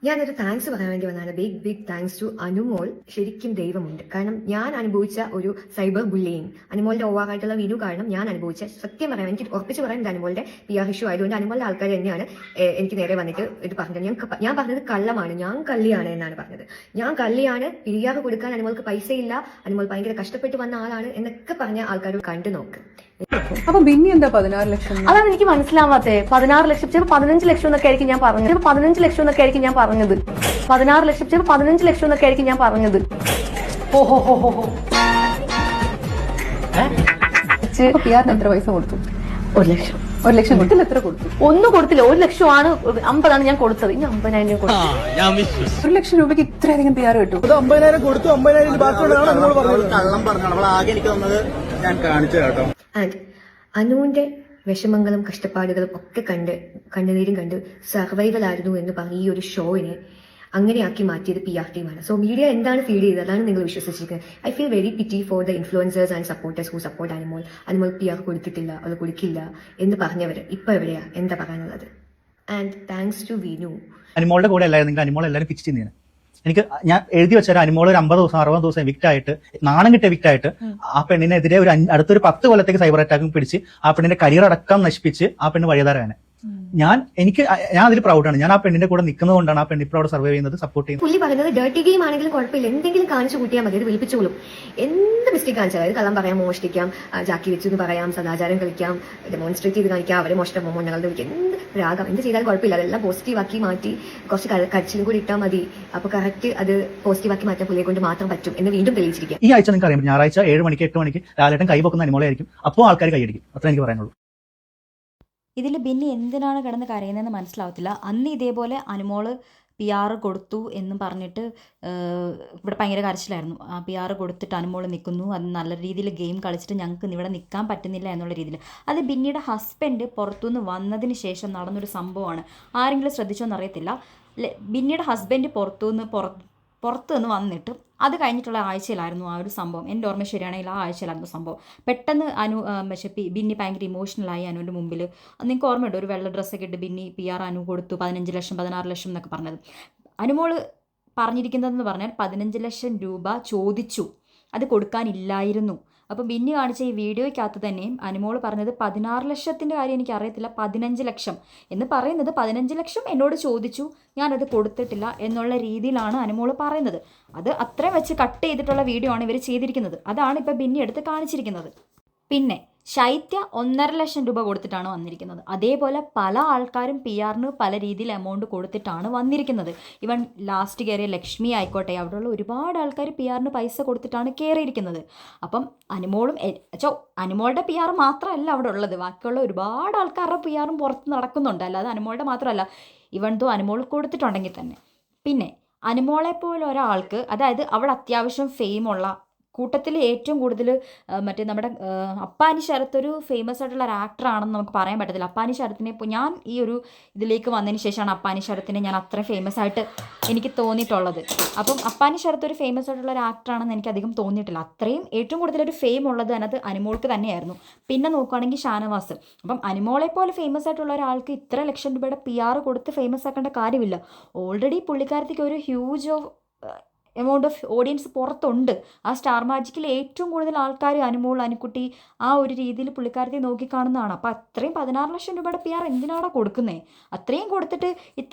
ഞാനൊരു താങ്ക്സ് പറയാൻ വേണ്ടി വന്നതാണ്. Big thanks to Anumol. ശരിക്കും ദൈവമുണ്ട്. കാരണം ഞാൻ അനുഭവിച്ച ഒരു സൈബർ ബുള്ളിയിങ്, അനുമോളുടെ ഓവറായിട്ടുള്ള വിനു കാരണം ഞാൻ അനുഭവിച്ച, സത്യം പറയാം, എനിക്ക് ഉറപ്പിച്ച് പറയാൻ അനുമോളുടെ PR ഇഷ്യൂ ആയതുകൊണ്ട് അനുമോളുടെ ആൾക്കാർ തന്നെയാണ് എനിക്ക് നേരെ വന്നിട്ട് ഇത് പറഞ്ഞത്. ഞാൻ പറഞ്ഞത് കള്ളമാണ്, ഞാൻ കള്ളിയാണ് എന്നാണ് പറഞ്ഞത്. ഞാൻ കള്ളിയാണ്, PR കൊടുക്കാൻ അനുമോൾക്ക് പൈസയില്ല, അനുമോൾ ഭയങ്കര കഷ്ടപ്പെട്ട് വന്ന ആളാണ് എന്നൊക്കെ പറഞ്ഞ ആൾക്കാർ കണ്ടു നോക്ക്. അപ്പൊ ബിന്നി എന്താ 16 ലക്ഷം? അതാണ് എനിക്ക് മനസ്സിലാവാത്തേ. 16 ലക്ഷം, ചിലപ്പോൾ 15 ലക്ഷം എന്നൊക്കെ ആയിരിക്കും ഞാൻ പറഞ്ഞത്. ചിലപ്പോൾ 15 ലക്ഷം എന്നൊക്കെ ആയിരിക്കും ഞാൻ പറഞ്ഞത്. 16 ലക്ഷം, ചിലപ്പോൾ 15 ലക്ഷം എന്നൊക്കെ ആയിരിക്കും ഞാൻ പറഞ്ഞത്. പിആറിന് എത്ര പൈസ കൊടുത്തു? 1 ലക്ഷം. 1 ലക്ഷം കൊടുത്തില്ല. എത്ര കൊടുത്തു? ഒന്നും കൊടുത്തില്ല. 1 ലക്ഷമാണ്, 50 ഞാൻ കൊടുത്തത്. ഇനി 50,000 കൊടുത്തു. 1 ലക്ഷം രൂപയ്ക്ക് ഇത്രയധികം പിആർ കിട്ടും? 50,000 കൊടുത്തു. 50,000 കള്ളം പറഞ്ഞാണ് അവൾ ആകെ എനിക്ക് തന്നത്. ഞാൻ കാണിച്ചു കേട്ടോ. ആൻഡ് അനുവിന്റെ വിഷമങ്ങളും കഷ്ടപ്പാടുകളും ഒക്കെ കണ്ണുനീരും കണ്ട് സർവൈവൽ ആയിരുന്നു എന്ന് പറഞ്ഞ് ഈ ഒരു ഷോയിനെ അങ്ങനെയാക്കി മാറ്റിയത് PR ടീമാണ്. സോ മീഡിയ എന്താണ് ഫീഡ് ചെയ്തത് അതാണ് നിങ്ങൾ വിശ്വസിച്ചിരിക്കുന്നത്. I feel very pity for the influencers and supporters who support Anumol. Anumol PR കൊടുത്തിട്ടില്ല, അത് കൊടുക്കില്ല എന്ന് പറഞ്ഞവർ ഇപ്പൊ എവിടെയാ, എന്താ പറയാനുള്ളത്? And thanks to Vinu. അനുമോളുടെ കൂടെ എല്ലാവരും അനുമോൾ എല്ലാവരും പിച്ച് ചെയ്യുന്നതാണ്. എനിക്ക് ഞാൻ എഴുതി വെച്ചാൽ അനുമോൾ ഒരു 50 ദിവസം 60 ദിവസം എവിക്റ്റ് ആയിട്ട്, നാണം കിട്ടിയ എവിക്റ്റ് ആയിട്ട്, ആ പെണ്ണിനെതിരെ ഒരു അടുത്തൊരു 10 കൊല്ലത്തേക്ക് സൈബർ അറ്റാക്കും പിടിച്ച് ആ പെണ്ണിന്റെ കരിയർ അടക്കം നശിപ്പിച്ച് ആ പെണ്ണ് വഴിതാരാണ്. ഞാൻ അതിൽ പ്രൗഡാണ്. ഞാൻ ആ പെണ്ണിന്റെ കൂടെ നിൽക്കുന്നത് കൊണ്ടാണ് ആ പെണ്ണ് ഇപ്പോൾ അവിടെ സർവൈവ് ചെയ്യുന്നത്, സപ്പോർട്ട് ചെയ്യുന്നത്. പുള്ളി പറയുന്നത് ഡേർട്ടി ഗെയിം ആണെങ്കിലും കുഴപ്പമില്ല, എന്തെങ്കിലും കാണിച്ചു കൂട്ടിയാൽ മതി, അത് വിളിപ്പിച്ചോളും. എന്ത് മിസ്റ്റേക്ക് കാണിച്ചാൽ, അതായത് കള്ളം പറയാം, മോഷ്ടിക്കാം, ജാക്കി വെച്ചു എന്ന് പറയാം, സദാചാരം കളിക്കാം, ഡെമോൺസ്ട്രേറ്റ് ചെയ്ത് കാണിക്കാം, അവരെ മോഷ്ടം മോണകളുടെ വിളിക്കാം, എന്ത് രാഗം എന്ത് ചെയ്താലും കുഴപ്പമില്ല. അതെല്ലാം പോസിറ്റീവ് ആക്കി മാറ്റി കുറച്ച് കരച്ചിലും കൂടി ഇട്ടാൽ മതി. അപ്പൊ കറക്റ്റ് അത് പോസിറ്റീവ് ആക്കി മാറ്റാൻ പുള്ളിയെ കൊണ്ട് മാത്രം പറ്റും എന്ന് വീണ്ടും തെളിയിച്ചിരിക്കാം. ഈ ആഴ്ച നിങ്ങൾക്ക് അറിയാം, ഞായറാഴ്ച 7 മണിക്ക് 8 മണിക്ക് ലാലേട്ടൻ കൈ പൊക്കുന്ന അനുമോളെ ആയിരിക്കും. അപ്പോൾ ആൾക്കാർ കൈയടിക്കും. അത്ര എനിക്ക് പറയാനുള്ളൂ. ഇതിൽ ബിന്നി എന്തിനാണ് കിടന്ന് കരയുന്നതെന്ന് മനസ്സിലാവത്തില്ല. അന്ന് ഇതേപോലെ അനുമോള് PR കൊടുത്തു എന്നും പറഞ്ഞിട്ട് ഇവിടെ ഭയങ്കര കരച്ചിലായിരുന്നു. ആ PR കൊടുത്തിട്ട് അനുമോൾ നിൽക്കുന്നു, അത് നല്ല രീതിയിൽ ഗെയിം കളിച്ചിട്ട് ഞങ്ങൾക്ക് ഇവിടെ നിൽക്കാൻ പറ്റുന്നില്ല എന്നുള്ള രീതിയിൽ. അത് ബിന്നിയുടെ ഹസ്ബൻഡ് പുറത്തുനിന്ന് വന്നതിന് ശേഷം നടന്നൊരു സംഭവമാണ്. ആരെങ്കിലും ശ്രദ്ധിച്ചോന്നറിയത്തില്ല. ബിന്നിയുടെ ഹസ്ബൻഡ് പുറത്തു നിന്ന് വന്നിട്ട് അത് കഴിഞ്ഞിട്ടുള്ള ആഴ്ചയിലായിരുന്നു ആ ഒരു സംഭവം. എൻ്റെ ഓർമ്മ ശരിയാണെങ്കിൽ ആ ആഴ്ചയിലായിരുന്നു സംഭവം. പെട്ടെന്ന് ബിന്നി ഭയങ്കര ഇമോഷണലായി അനുവിൻ്റെ മുമ്പിൽ. നിങ്ങൾക്ക് ഓർമ്മയുണ്ട്, ഒരു വെള്ള ഡ്രസ്സൊക്കെ ഇട്ട് ബിന്നി PR അനു കൊടുത്തു 15 ലക്ഷം 16 ലക്ഷം എന്നൊക്കെ പറഞ്ഞത്. അനുമോള് പറഞ്ഞിരിക്കുന്നതെന്ന് പറഞ്ഞാൽ 15 ലക്ഷം രൂപ ചോദിച്ചു, അത് കൊടുക്കാനില്ലായിരുന്നു. അപ്പോൾ ബിന്നി കാണിച്ച ഈ വീഡിയോയ്ക്കകത്ത് തന്നെയും അനുമോൾ പറഞ്ഞത് 16 ലക്ഷത്തിൻ്റെ കാര്യം എനിക്ക് അറിയത്തില്ല, 15 ലക്ഷം എന്ന് പറയുന്നത് 15 ലക്ഷം എന്നോട് ചോദിച്ചു, ഞാനത് കൊടുത്തിട്ടില്ല എന്നുള്ള രീതിയിലാണ് അനുമോൾ പറയുന്നത്. അത് അത്രയും വെച്ച് കട്ട് ചെയ്തിട്ടുള്ള വീഡിയോ ആണ് ഇവർ ചെയ്തിരിക്കുന്നത്. അതാണ് ഇപ്പോൾ ബിന്നി എടുത്ത് കാണിച്ചിരിക്കുന്നത്. പിന്നെ ശൈത്യ 1.5 ലക്ഷം രൂപ കൊടുത്തിട്ടാണ് വന്നിരിക്കുന്നത്. അതേപോലെ പല ആൾക്കാരും PRന് പല രീതിയിൽ എമൗണ്ട് കൊടുത്തിട്ടാണ് വന്നിരിക്കുന്നത്. ഇവൻ ലാസ്റ്റ് കയറിയ ലക്ഷ്മി ആയിക്കോട്ടെ, അവിടെയുള്ള ഒരുപാട് ആൾക്കാർ PRന് പൈസ കൊടുത്തിട്ടാണ് കയറിയിരിക്കുന്നത്. അപ്പം അനുമോളുടെ PR മാത്രമല്ല അവിടെ ഉള്ളത്, ബാക്കിയുള്ള ഒരുപാട് ആൾക്കാരുടെ PRും പുറത്ത് നടക്കുന്നുണ്ട്. അല്ലാതെ അനുമോളുടെ മാത്രമല്ല, ഇവൻ തോ അനുമോൾ കൊടുത്തിട്ടുണ്ടെങ്കിൽ തന്നെ. പിന്നെ അനുമോളെപ്പോലെ ഒരാൾക്ക്, അതായത് അവൾ അത്യാവശ്യം ഫെയിമുള്ള കൂട്ടത്തിൽ ഏറ്റവും കൂടുതൽ മറ്റേ നമ്മുടെ അപ്പാനി ശരത്ത് ഒരു ഫേമസ് ആയിട്ടുള്ള ഒരു ആക്ടറാണെന്ന് നമുക്ക് പറയാൻ പറ്റത്തില്ല. അപ്പാനി ശരത്തിനെ ഇപ്പോൾ ഞാൻ ഈ ഒരു ഇതിലേക്ക് വന്നതിന് ശേഷമാണ് അപ്പാനി ശരത്തിനെ ഞാൻ അത്ര ഫേമസ് ആയിട്ട് എനിക്ക് തോന്നിയിട്ടുള്ളത്. അപ്പം അപ്പാനി ശരത്ത് ഒരു ഫേമസ് ആയിട്ടുള്ള ഒരു ആക്ടറാണെന്ന് എനിക്ക് അധികം തോന്നിയിട്ടില്ല. അത്രയും ഏറ്റവും കൂടുതലൊരു ഫെയിം ഉള്ളത് അതിനകത്ത് അനുമോൾക്ക് തന്നെയായിരുന്നു. പിന്നെ നോക്കുകയാണെങ്കിൽ ഷാനവാസ്. അപ്പം അനുമോളെ പോലെ ഫേമസ് ആയിട്ടുള്ള ഒരാൾക്ക് ഇത്ര ലക്ഷം രൂപയുടെ PR കൊടുത്ത് ഫേമസ് ആക്കേണ്ട കാര്യമില്ല. ഓൾറെഡി പുള്ളിക്കാരത്തേക്ക് ഒരു ഹ്യൂജ് എമൗണ്ട് ഓഫ് ഓഡിയൻസ് പുറത്തുണ്ട്. ആ സ്റ്റാർ മാജിക്കിൽ ഏറ്റവും കൂടുതൽ ആൾക്കാർ അനുമോൾ, അനുക്കുട്ടി ആ ഒരു രീതിയിൽ പുള്ളിക്കാരത്തെ നോക്കിക്കാണുന്നതാണ്. അപ്പോൾ അത്രയും 16 ലക്ഷം രൂപയുടെ PR എന്തിനാണ് കൊടുക്കുന്നത്? അത്രയും കൊടുത്തിട്ട്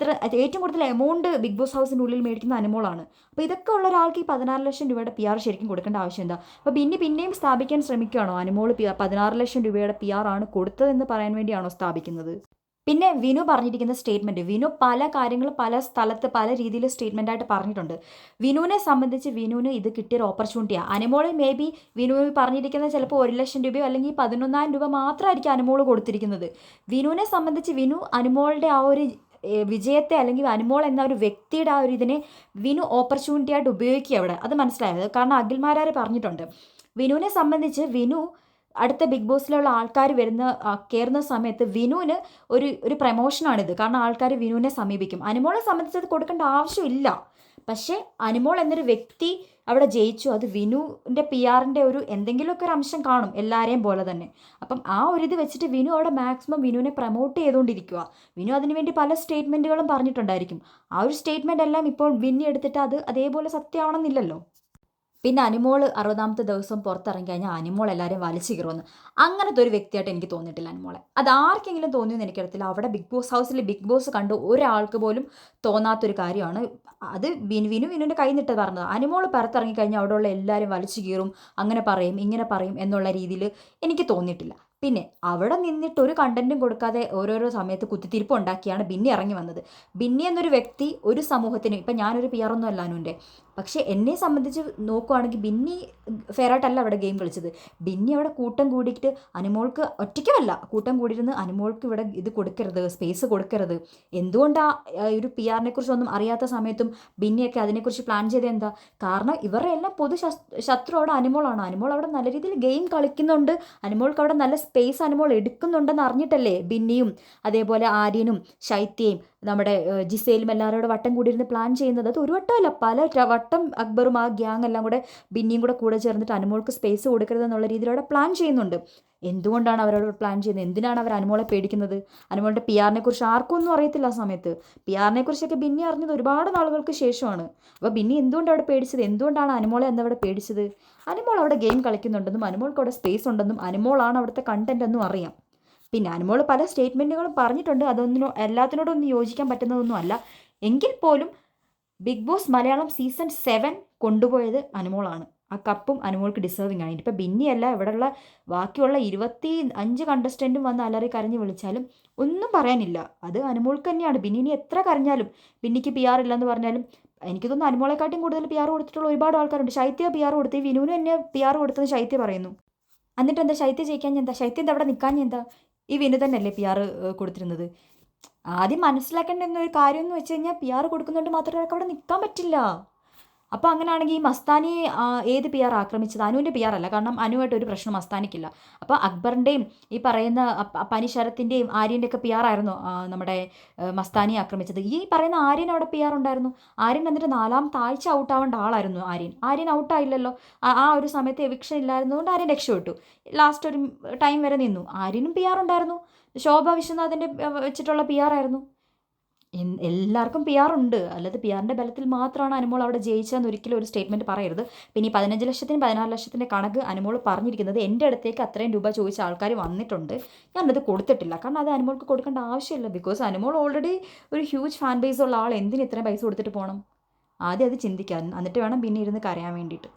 ഏറ്റവും കൂടുതൽ എമൗണ്ട് ബിഗ് ബോസ് ഹൗസിൻ്റെ ഉള്ളിൽ മേടിക്കുന്ന അനുമോളാണ്. അപ്പോൾ ഇതൊക്കെ ഉള്ള ഒരാൾക്ക് ഈ 16 ലക്ഷം രൂപയുടെ PR ശരിക്കും കൊടുക്കേണ്ട ആവശ്യം എന്താ? അപ്പോൾ പിന്നെയും സ്ഥാപിക്കാൻ ശ്രമിക്കുകയാണോ അനുമോൾ 16 ലക്ഷം രൂപയുടെ PR ആണ് കൊടുത്തതെന്ന് പറയാൻ വേണ്ടിയാണോ സ്ഥാപിക്കുന്നത്? പിന്നെ വിനു പറഞ്ഞിരിക്കുന്ന സ്റ്റേറ്റ്മെൻറ്റ്, വിനു പല കാര്യങ്ങൾ പല സ്ഥലത്ത് പല രീതിയിൽ സ്റ്റേറ്റ്മെൻറ്റായിട്ട് പറഞ്ഞിട്ടുണ്ട്. വിനുവിനെ സംബന്ധിച്ച് വിനുവിന് ഇത് കിട്ടിയൊരു ഓപ്പർച്യൂണിറ്റിയാണ്. അനുമോൾ മേ ബി വിനു പറഞ്ഞിരിക്കുന്നത് ചിലപ്പോൾ 1 ലക്ഷം രൂപയോ അല്ലെങ്കിൽ 11,000 രൂപ മാത്രമായിരിക്കും അനുമോൾ കൊടുത്തിരിക്കുന്നത്. വിനുവിനെ സംബന്ധിച്ച് വിനു അനുമോളുടെ ആ ഒരു വിജയത്തെ അല്ലെങ്കിൽ അനുമോൾ എന്ന ഒരു വ്യക്തിയുടെ ആ ഒരു ഇതിനെ വിനു ഓപ്പർച്യൂണിറ്റി ആയിട്ട് ഉപയോഗിക്കുക അവിടെ. അത് മനസ്സിലായത്. കാരണം അഖിൽമാരാർ പറഞ്ഞിട്ടുണ്ട്, വിനുവിനെ സംബന്ധിച്ച് വിനു അടുത്ത ബിഗ് ബോസിലുള്ള ആൾക്കാർ കയറുന്ന സമയത്ത് വിനുവിന് ഒരു പ്രമോഷനാണിത്. കാരണം ആൾക്കാർ വിനുവിനെ സമീപിക്കും. അനുമോളെ സംബന്ധിച്ച് അത് കൊടുക്കേണ്ട ആവശ്യമില്ല. പക്ഷേ അനുമോൾ എന്നൊരു വ്യക്തി അവിടെ ജയിച്ചു. അത് വിനുവിൻ്റെ PR-ൻ്റെ ഒരു എന്തെങ്കിലുമൊക്കെ ഒരു അംശം കാണും, എല്ലാവരെയും പോലെ തന്നെ. അപ്പം ആ ഒരു ഇത് വെച്ചിട്ട് വിനു അവിടെ മാക്സിമം വിനുവിനെ പ്രൊമോട്ട് ചെയ്തുകൊണ്ടിരിക്കുക. വിനു അതിനുവേണ്ടി പല സ്റ്റേറ്റ്മെൻറ്റുകളും പറഞ്ഞിട്ടുണ്ടായിരിക്കും. ആ ഒരു സ്റ്റേറ്റ്മെൻ്റ് എല്ലാം ഇപ്പോൾ വിന്നി എടുത്തിട്ട് അത് അതേപോലെ സത്യമാണെന്നില്ലല്ലോ. പിന്നെ അനുമോൾ 60ാമത്തെ ദിവസം പുറത്തിറങ്ങി കഴിഞ്ഞാൽ അനുമോൾ എല്ലാവരെയും വലിച്ചു കയറുമെന്ന് അങ്ങനത്തെ ഒരു വ്യക്തിയായിട്ട് എനിക്ക് തോന്നിയിട്ടില്ല അനുമോളെ. അത് ആർക്കെങ്കിലും തോന്നിയെന്ന് എനിക്കറിയത്തില്ല. അവിടെ ബിഗ് ബോസ് ഹൗസിൽ ബിഗ് ബോസ് കണ്ട് ഒരാൾക്ക് പോലും തോന്നാത്തൊരു കാര്യമാണ് അത്. വിനുവിൻ്റെ കൈ നിട്ട് പറഞ്ഞത്. അനുമോൾ പുറത്തിറങ്ങി കഴിഞ്ഞാൽ അവിടെയുള്ള എല്ലാവരും വലിച്ചു കീറും, അങ്ങനെ പറയും ഇങ്ങനെ പറയും എന്നുള്ള രീതിയിൽ എനിക്ക് തോന്നിയിട്ടില്ല. പിന്നെ അവിടെ നിന്നിട്ട് ഒരു കണ്ടന്റും കൊടുക്കാതെ ഓരോരോ സമയത്ത് കുത്തിത്തിരിപ്പ് ഉണ്ടാക്കിയാണ് ബിന്നി ഇറങ്ങി വന്നത്. ബിന്നി എന്നൊരു വ്യക്തി ഒരു സമൂഹത്തിന്, ഇപ്പം ഞാനൊരു PR ഒന്നും അല്ല അനുവിൻ്റെ, പക്ഷേ എന്നെ സംബന്ധിച്ച് നോക്കുവാണെങ്കിൽ ബിന്നി ഫെയറായിട്ടല്ല അവിടെ ഗെയിം കളിച്ചത്. ബിന്നി അവിടെ കൂട്ടം കൂടിയിട്ട് അനുമോൾക്ക് ഒറ്റയ്ക്കുമല്ല കൂട്ടം കൂടിയിരുന്ന് അനുമോൾക്ക് ഇവിടെ ഇത് കൊടുക്കരുത്, സ്പേസ് കൊടുക്കരുത്. എന്തുകൊണ്ടാണ് ഒരു PR-നെ കുറിച്ചൊന്നും അറിയാത്ത സമയത്തും ബിന്നിയൊക്കെ അതിനെക്കുറിച്ച് പ്ലാൻ ചെയ്തത് എന്താ? കാരണം ഇവരുടെ എല്ലാം പൊതു ശത്രു അവിടെ അനുമോളാണ്. അനുമോൾ അവിടെ നല്ല രീതിയിൽ ഗെയിം കളിക്കുന്നുണ്ട്, അനുമോൾക്ക് അവിടെ നല്ല സ്പേസ് അനുമോൾ എടുക്കുന്നുണ്ടെന്ന് അറിഞ്ഞിട്ടല്ലേ ബിന്നിയും അതേപോലെ ആര്യനും ശൈത്യയും നമ്മുടെ ജിസേലും എല്ലാവരോടും വട്ടം കൂടിയിരുന്ന് പ്ലാൻ ചെയ്യുന്നത്. അത് ഒരു വട്ടമല്ല, പല വട്ടം അക്ബറും ആ ഗ്യാങ് എല്ലാം ബിന്നിയും കൂടെ ചേർന്നിട്ട് അനുമോൾക്ക് സ്പേസ് കൊടുക്കരുത് എന്നുള്ള രീതിയിലൂടെ പ്ലാൻ ചെയ്യുന്നുണ്ട്. എന്തുകൊണ്ടാണ് അവരോട് പ്ലാൻ ചെയ്യുന്നത്? എന്തിനാണ് അവർ അനുമോളെ പേടിക്കുന്നത്? അനുമോളുടെ PR-നെ കുറിച്ച് ആർക്കും ഒന്നും അറിയത്തില്ല ആ സമയത്ത്. PR-നെ കുറിച്ചൊക്കെ ബിന്നി അറിഞ്ഞത് ഒരുപാട് നാളുകൾക്ക് ശേഷമാണ്. അപ്പോൾ ബിന്നി എന്തുകൊണ്ട് അവിടെ പേടിച്ചത്? എന്തുകൊണ്ടാണ് അനുമോളെ എന്നവിടെ പേടിച്ചത്? അനുമോൾ അവിടെ ഗെയിം കളിക്കുന്നുണ്ടെന്നും അനുമോൾക്ക് അവിടെ സ്പേസ് ഉണ്ടെന്നും അനുമോളാണ് അവിടുത്തെ കണ്ടന്റ് എന്നും അറിയാം. പിന്നെ അനുമോൾ പല സ്റ്റേറ്റ്മെൻറ്റുകളും പറഞ്ഞിട്ടുണ്ട്. എല്ലാത്തിനോടും ഒന്നും യോജിക്കാൻ പറ്റുന്നതൊന്നും അല്ല. എങ്കിൽ പോലും ബിഗ് ബോസ് മലയാളം സീസൺ 7 കൊണ്ടുപോയത് അനുമോളാണ്. ആ കപ്പും അനുമോൾക്ക് ഡിസേർവിങ് ആണ്. ഇപ്പം ബിന്നിയല്ല, ഇവിടെയുള്ള ബാക്കിയുള്ള 25 കണ്ടസ്റ്റൻറ്റും വന്ന് അലറി കരഞ്ഞ് വിളിച്ചാലും ഒന്നും പറയാനില്ല. അത് അനുമോൾക്ക് തന്നെയാണ്. ബിന്നി എത്ര കരഞ്ഞാലും, ബിന്നിക്ക് PR ഇല്ലെന്ന് പറഞ്ഞാലും, എനിക്ക് തോന്നുന്നു അനുമോളെക്കാട്ടും കൂടുതൽ PR കൊടുത്തിട്ടുള്ള ഒരുപാട് ആൾക്കാരുണ്ട്. ശൈത്യ PR കൊടുത്ത്, വിനുവിന് തന്നെ PR കൊടുത്തത് ശൈത്യ പറയുന്നു. എന്നിട്ട് എന്താ ശൈത്യ ജയിക്കാൻ എന്താ? ശൈത്യ എന്താ അവിടെ നിൽക്കാൻ എന്താ? ഈ വിനു തന്നെയല്ലേ PR കൊടുത്തിരുന്നത്. ആദ്യം മനസ്സിലാക്കേണ്ട ഒരു കാര്യം എന്ന് വെച്ച് കഴിഞ്ഞാൽ PR കൊടുക്കുന്നുണ്ട് മാത്രമേ അവർക്ക് അവിടെ നിൽക്കാൻ പറ്റില്ല. അപ്പോൾ അങ്ങനെയാണെങ്കിൽ ഈ മസ്താനി ഏത് PR ആക്രമിച്ചത്? അനുവിൻ്റെ PR അല്ല. കാരണം അനുവായിട്ട് ഒരു പ്രശ്നം മസ്താനിക്കില്ല. അപ്പോൾ അക്ബറിൻ്റെയും ഈ പറയുന്ന പനിശരത്തിൻ്റെയും ആര്യൻ്റെയൊക്കെ PR ആയിരുന്നു നമ്മുടെ മസ്താനി ആക്രമിച്ചത്. ഈ പറയുന്ന ആര്യൻ അവിടെ PR ഉണ്ടായിരുന്നു. ആര്യൻ എന്നിട്ട് 4ാമത്തെ ആഴ്ച ഔട്ടാവേണ്ട ആളായിരുന്നു ആര്യൻ ഔട്ടായില്ലല്ലോ. ആ ഒരു സമയത്ത് എവിക്ഷൻ ഇല്ലായിരുന്നതുകൊണ്ട് ആര്യൻ രക്ഷപ്പെട്ടു. ലാസ്റ്റ് ഒരു ടൈം വരെ നിന്നു. ആര്യനും PR ഉണ്ടായിരുന്നു. ശോഭ വിശ്വനാഥിൻ്റെ വെച്ചിട്ടുള്ള PR ആയിരുന്നു. എല്ലാവർക്കും PR ഉണ്ട്. അല്ലാതെ PR-ൻ്റെ ബലത്തിൽ മാത്രമാണ് അനുമോൾ അവിടെ ജയിച്ചതെന്ന് ഒരിക്കലും ഒരു സ്റ്റേറ്റ്മെൻറ്റ് പറയരുത്. പിന്നെ ഈ 15 ലക്ഷത്തിന് 16 ലക്ഷത്തിൻ്റെ കണക്ക് അനുമോൾ പറഞ്ഞിരിക്കുന്നത് എൻ്റെ അടുത്തേക്ക് അത്രയും രൂപ ചോദിച്ച ആൾക്കാർ വന്നിട്ടുണ്ട്, ഞാനത് കൊടുത്തിട്ടില്ല. കാരണം അത് അനുമോൾക്ക് കൊടുക്കേണ്ട ആവശ്യമില്ല. ബിക്കോസ് അനുമോൾ ഓൾറെഡി ഒരു ഹ്യൂജ് ഫാൻ ബേസ് ഉള്ള ആൾ എന്തിന് ഇത്രയും പൈസ കൊടുത്തിട്ട് പോകണം? ആദ്യം അത് ചിന്തിക്കാം, എന്നിട്ട് വേണം പിന്നെ ഇരുന്ന് കരയാൻ വേണ്ടിയിട്ട്.